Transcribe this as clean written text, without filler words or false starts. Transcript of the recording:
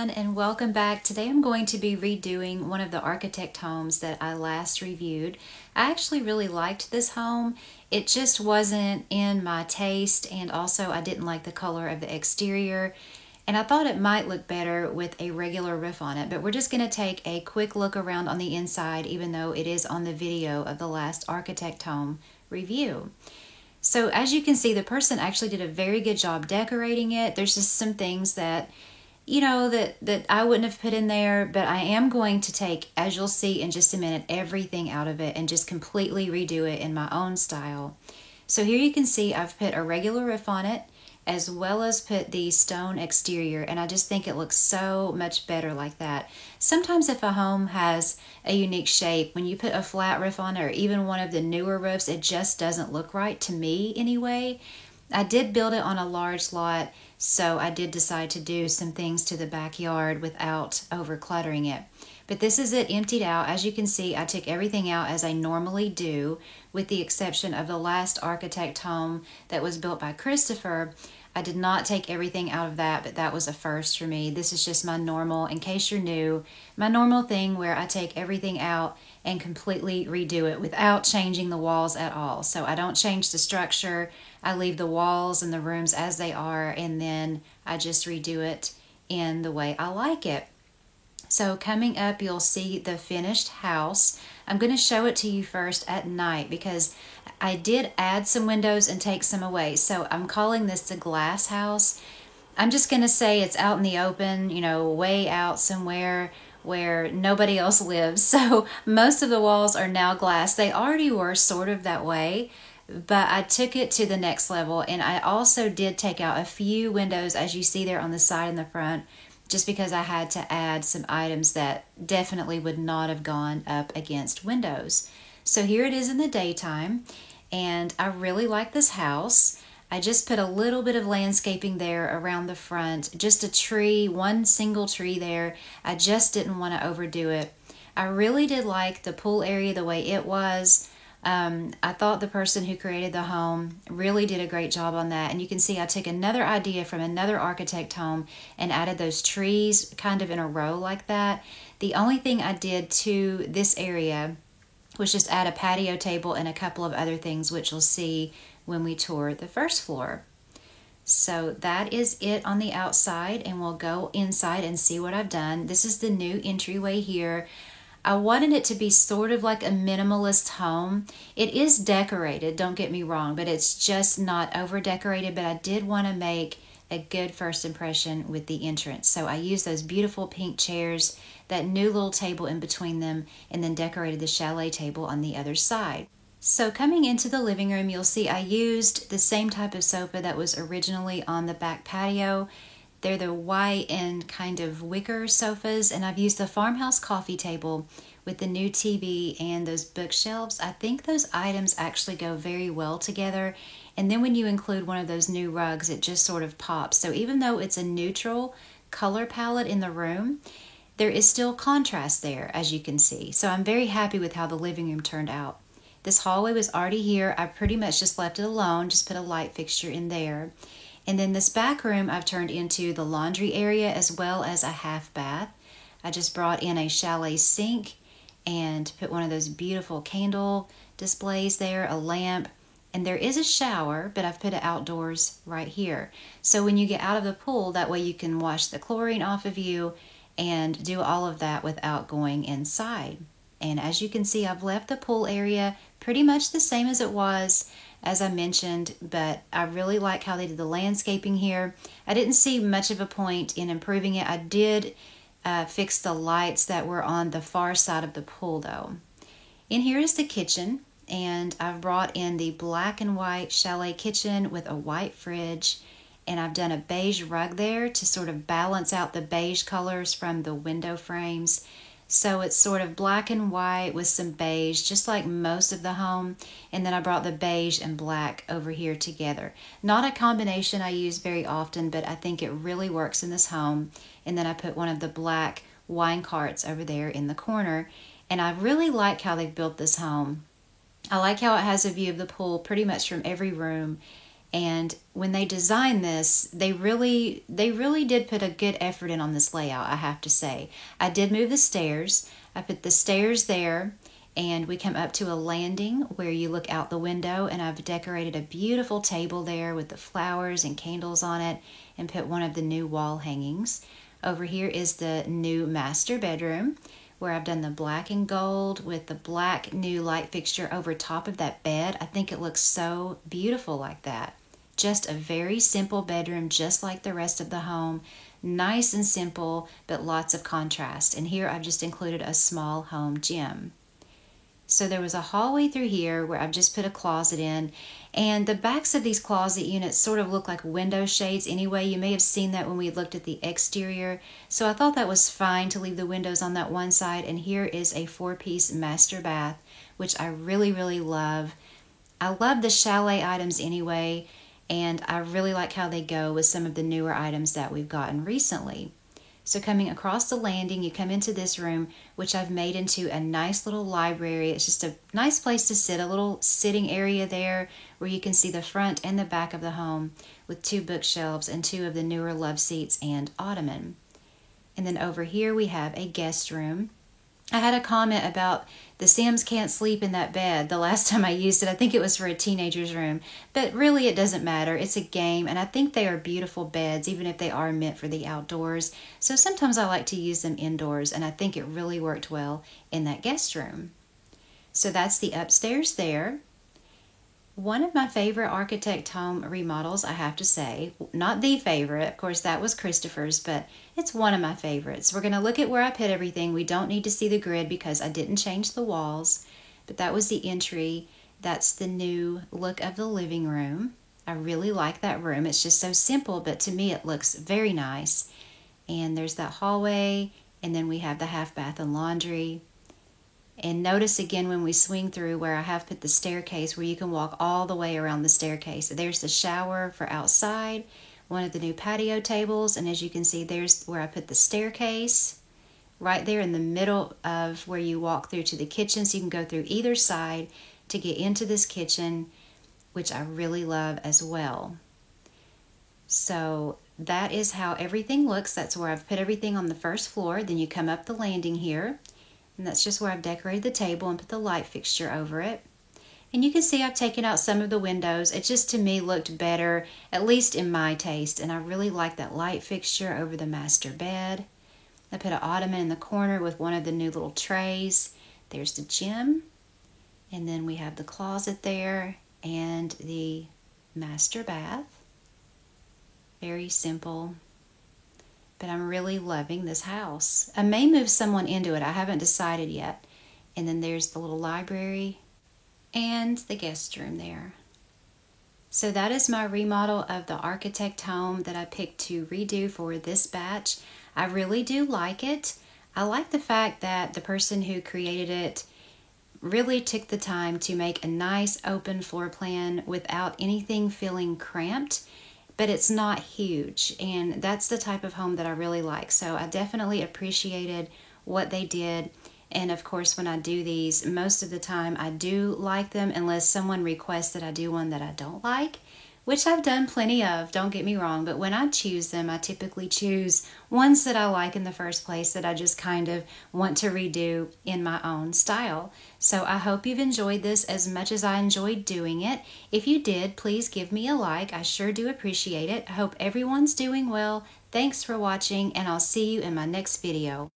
everyone, and welcome back. Today I'm going to be redoing one of the architect homes that I last reviewed. I actually really liked this home. It just wasn't in my taste, and also I didn't like the color of the exterior, and I thought it might look better with a regular roof on it. But we're just going to take a quick look around on the inside, even though it is on the video of the last architect home review. So as you can see, the person actually did a very good job decorating it. There's just some things that that I wouldn't have put in there, but I am going to take, as you'll see in just a minute, everything out of it and just completely redo it in my own style. So here you can see I've put a regular roof on it, as well as put the stone exterior, and I just think it looks so much better like that. Sometimes if a home has a unique shape, when you put a flat roof on it, or even one of the newer roofs, it just doesn't look right to me anyway. I did build it on a large lot, so I did decide to do some things to the backyard without over cluttering it. But this is it emptied out. As you can see, I took everything out as I normally do, with the exception of the last architect home that was built by Christopher. I did not take everything out of that, but that was a first for me. This is just my normal, in case you're new, my normal thing where I take everything out and completely redo it without changing the walls at all. So I don't change the structure. I leave the walls and the rooms as they are, and then I just redo it in the way I like it. So coming up, you'll see the finished house. I'm going to show it to you first at night because I did add some windows and take some away. So I'm calling this the glass house. I'm just going to say it's out in the open, way out somewhere where nobody else lives. So most of the walls are now glass. They already were sort of that way, but I took it to the next level, and I also did take out a few windows, as you see there on the side and the front, just because I had to add some items that definitely would not have gone up against windows. So here it is in the daytime, and I really like this house. I just put a little bit of landscaping there around the front, just a tree, one single tree there. I just didn't want to overdo it. I really did like the pool area the way it was. I thought the person who created the home really did a great job on that. And you can see I took another idea from another architect home and added those trees kind of in a row like that. The only thing I did to this area was just add a patio table and a couple of other things, which you'll see when we tour the first floor. So that is it on the outside, and we'll go inside and see what I've done. This is the new entryway here. I wanted it to be sort of like a minimalist home. It is decorated, don't get me wrong, but it's just not over decorated. But I did want to make a good first impression with the entrance. So I used those beautiful pink chairs, that new little table in between them, and then decorated the chalet table on the other side. So coming into the living room, you'll see I used the same type of sofa that was originally on the back patio. They're the white and kind of wicker sofas, and I've used the farmhouse coffee table with the new TV and those bookshelves. I think those items actually go very well together, and then when you include one of those new rugs, it just sort of pops. So even though it's a neutral color palette in the room, there is still contrast there, as you can see. So I'm very happy with how the living room turned out. This hallway was already here. I pretty much just left it alone, just put a light fixture in there. And then this back room I've turned into the laundry area as well as a half bath. I just brought in a chalet sink and put one of those beautiful candle displays there, a lamp, and there is a shower, but I've put it outdoors right here. So when you get out of the pool, that way you can wash the chlorine off of you and do all of that without going inside. And as you can see, I've left the pool area pretty much the same as it was, as I mentioned, but I really like how they did the landscaping here. I didn't see much of a point in improving it. I did fix the lights that were on the far side of the pool though. In here is the kitchen, and I've brought in the black and white chalet kitchen with a white fridge, and I've done a beige rug there to sort of balance out the beige colors from the window frames. So it's sort of black and white with some beige, just like most of the home. And then I brought the beige and black over here together. Not a combination I use very often, but I think it really works in this home. And then I put one of the black wine carts over there in the corner. And I really like how they've built this home. I like how it has a view of the pool pretty much from every room. And when they designed this, they really did put a good effort in on this layout, I have to say. I did move the stairs. I put the stairs there, and we come up to a landing where you look out the window, and I've decorated a beautiful table there with the flowers and candles on it and put one of the new wall hangings. Over here is the new master bedroom, where I've done the black and gold with the black new light fixture over top of that bed. I think it looks so beautiful like that. Just a very simple bedroom, just like the rest of the home. Nice and simple, but lots of contrast. And here I've just included a small home gym. So there was a hallway through here where I've just put a closet in, and the backs of these closet units sort of look like window shades anyway. You may have seen that when we looked at the exterior. So I thought that was fine to leave the windows on that one side. And here is a 4-piece master bath, which I really, really love. I love the chalet items anyway, and I really like how they go with some of the newer items that we've gotten recently. So coming across the landing, you come into this room, which I've made into a nice little library. It's just a nice place to sit, a little sitting area there where you can see the front and the back of the home with 2 bookshelves and 2 of the newer love seats and ottoman. And then over here we have a guest room. I had a comment about the Sims can't sleep in that bed the last time I used it. I think it was for a teenager's room, but really it doesn't matter. It's a game, and I think they are beautiful beds, even if they are meant for the outdoors. So sometimes I like to use them indoors, and I think it really worked well in that guest room. So that's the upstairs there. One of my favorite architect home remodels, I have to say, not the favorite, of course that was Christopher's, but it's one of my favorites. We're going to look at where I put everything. We don't need to see the grid because I didn't change the walls, but that was the entry. That's the new look of the living room. I really like that room. It's just so simple, but to me it looks very nice. And there's that hallway, and then we have the half bath and laundry. And notice again when we swing through where I have put the staircase where you can walk all the way around the staircase. There's the shower for outside, one of the new patio tables, and as you can see, there's where I put the staircase right there in the middle of where you walk through to the kitchen, so you can go through either side to get into this kitchen, which I really love as well. So that is how everything looks. That's where I've put everything on the first floor. Then you come up the landing here, and that's just where I've decorated the table and put the light fixture over it. And you can see I've taken out some of the windows. It just to me looked better, at least in my taste, and I really like that light fixture over the master bed. I put an ottoman in the corner with one of the new little trays. There's the gym, and then we have the closet there and the master bath. Very simple. But I'm really loving this house. I may move someone into it. I haven't decided yet. And then there's the little library and the guest room there. So that is my remodel of the architect home that I picked to redo for this batch. I really do like it. I like the fact that the person who created it really took the time to make a nice open floor plan without anything feeling cramped. But it's not huge, and that's the type of home that I really like. So I definitely appreciated what they did. And of course, when I do these, most of the time I do like them unless someone requests that I do one that I don't like, which I've done plenty of, don't get me wrong. But when I choose them, I typically choose ones that I like in the first place that I just kind of want to redo in my own style. So I hope you've enjoyed this as much as I enjoyed doing it. If you did, please give me a like. I sure do appreciate it. I hope everyone's doing well. Thanks for watching, and I'll see you in my next video.